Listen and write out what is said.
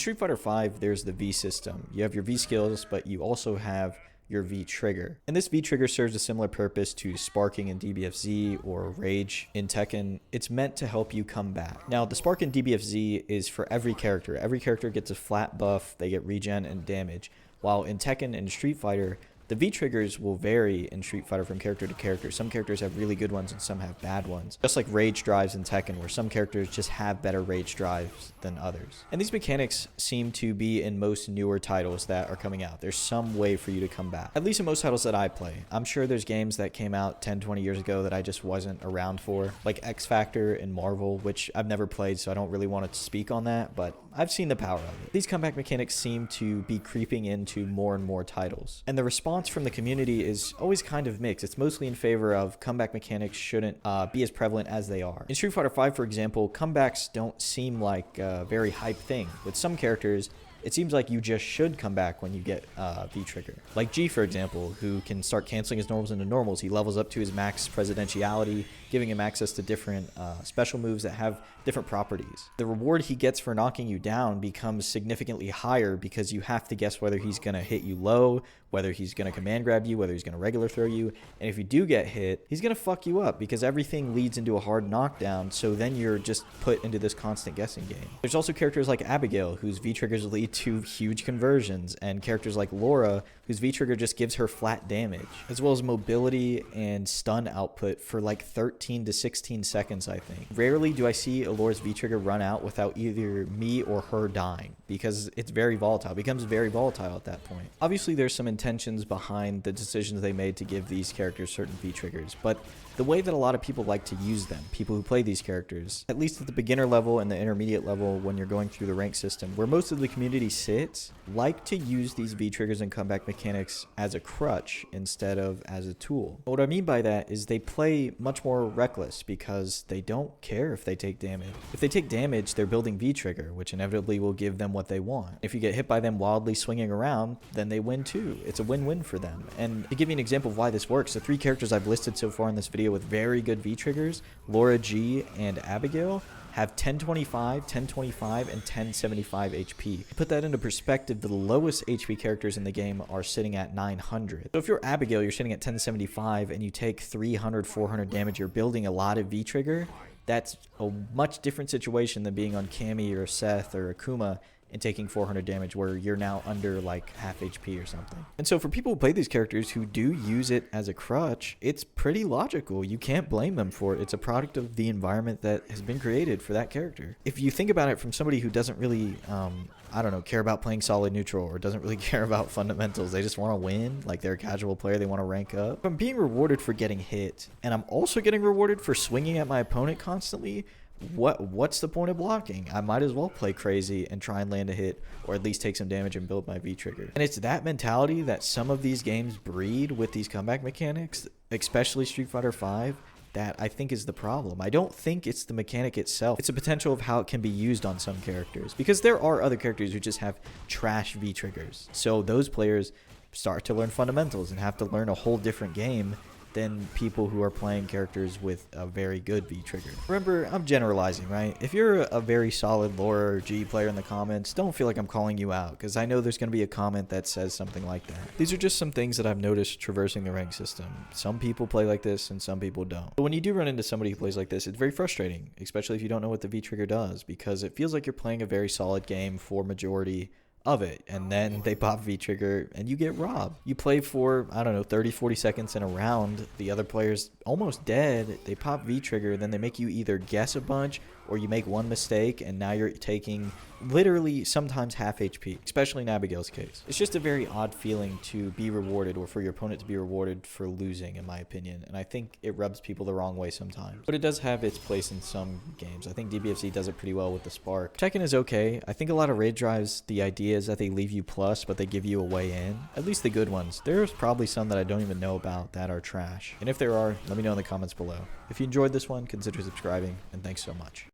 Street Fighter V, there's the V system. You have your V skills, but you also have your V trigger. And this V trigger serves a similar purpose to sparking in Dbfz or rage in Tekken. It's meant to help you come back. Now, the spark in Dbfz is for every character. Every character gets a flat buff, they get regen and damage. While in Tekken and Street Fighter, the V triggers will vary in Street Fighter from character to character. Some characters have really good ones and some have bad ones. Just like rage drives in Tekken, where some characters just have better rage drives than others. And these mechanics seem to be in most newer titles that are coming out. There's some way for you to come back. At least in most titles that I play. I'm sure there's games that came out 10, 20 years ago that I just wasn't around for. Like X Factor and Marvel, which I've never played, so I don't really want to speak on that, but I've seen the power of it. These comeback mechanics seem to be creeping into more and more titles. And the response from the community is always kind of mixed. It's mostly in favor of comeback mechanics shouldn't be as prevalent as they are. In Street Fighter V, for example, comebacks don't seem like a very hype thing. With some characters, it seems like you just should come back when you get V-trigger. Like G, for example, who can start canceling his normals into normals. He levels up to his max presidentiality, giving him access to different special moves that have different properties. The reward he gets for knocking you down becomes significantly higher because you have to guess whether he's going to hit you low, whether he's going to command grab you, whether he's going to regular throw you. And if you do get hit, he's going to fuck you up because everything leads into a hard knockdown. So then you're just put into this constant guessing game. There's also characters like Abigail, whose V-triggers lead to huge conversions, and characters like Laura, whose V-trigger just gives her flat damage, as well as mobility and stun output for like 13 to 16 seconds, I think. Rarely do I see Laura's V-trigger run out without either me or her dying, because it's very volatile. It becomes very volatile at that point. Obviously, there's some intentions behind the decisions they made to give these characters certain V-triggers, but the way that a lot of people like to use them, people who play these characters, at least at the beginner level and the intermediate level when you're going through the rank system, where most of the community sits, like to use these V-triggers and comeback mechanics as a crutch instead of as a tool. What I mean by that is they play much more reckless because they don't care if they take damage. If they take damage, they're building V-trigger, which inevitably will give them what they want. If you get hit by them wildly swinging around, then they win too. It's a win-win for them. And to give you an example of why this works, the three characters I've listed so far in this video with very good V-triggers, Laura, G, and Abigail, have 1025, 1025, and 1075 HP. To put that into perspective, the lowest HP characters in the game are sitting at 900. So if you're Abigail, you're sitting at 1075 and you take 300, 400 damage, you're building a lot of V-trigger. That's a much different situation than being on Cammy or Seth or Akuma and taking 400 damage where you're now under like half HP or something. And so for people who play these characters who do use it as a crutch, it's pretty logical. You can't blame them for it. It's a product of the environment that has been created for that character. If you think about it from somebody who doesn't really, I don't know, care about playing solid neutral or doesn't really care about fundamentals, they just want to win, like they're a casual player, they want to rank up. If I'm being rewarded for getting hit and I'm also getting rewarded for swinging at my opponent constantly, what's the point of blocking? I might as well play crazy and try and land a hit or at least take some damage and build my V-trigger. And it's that mentality that some of these games breed with these comeback mechanics, especially Street Fighter V, that I think is the problem. I don't think it's the mechanic itself. It's a potential of how it can be used on some characters, because there are other characters who just have trash V-triggers. So those players start to learn fundamentals and have to learn a whole different game than people who are playing characters with a very good V-trigger. Remember, I'm generalizing, right? If you're a very solid Laura or G player in the comments, don't feel like I'm calling you out, because I know there's going to be a comment that says something like that. These are just some things that I've noticed traversing the rank system. Some people play like this and some people don't. But when you do run into somebody who plays like this, it's very frustrating, especially if you don't know what the V-trigger does, because it feels like you're playing a very solid game for majority of it, and then they pop V-trigger and you get robbed. You play for, I don't know, 30, 40 seconds in a round, the other player's almost dead, they pop V-trigger, then they make you either guess a bunch or you make one mistake and now you're taking literally sometimes half HP, especially in Abigail's case. It's just a very odd feeling to be rewarded, or for your opponent to be rewarded for losing, in my opinion, and I think it rubs people the wrong way sometimes. But it does have its place in some games. I think Dbfz does it pretty well with the spark. Tekken is okay. I think a lot of raid drives, the idea is that they leave you plus, but they give you a way in. At least the good ones. There's probably some that I don't even know about that are trash. And if there are, let me know in the comments below. If you enjoyed this one, consider subscribing, and thanks so much.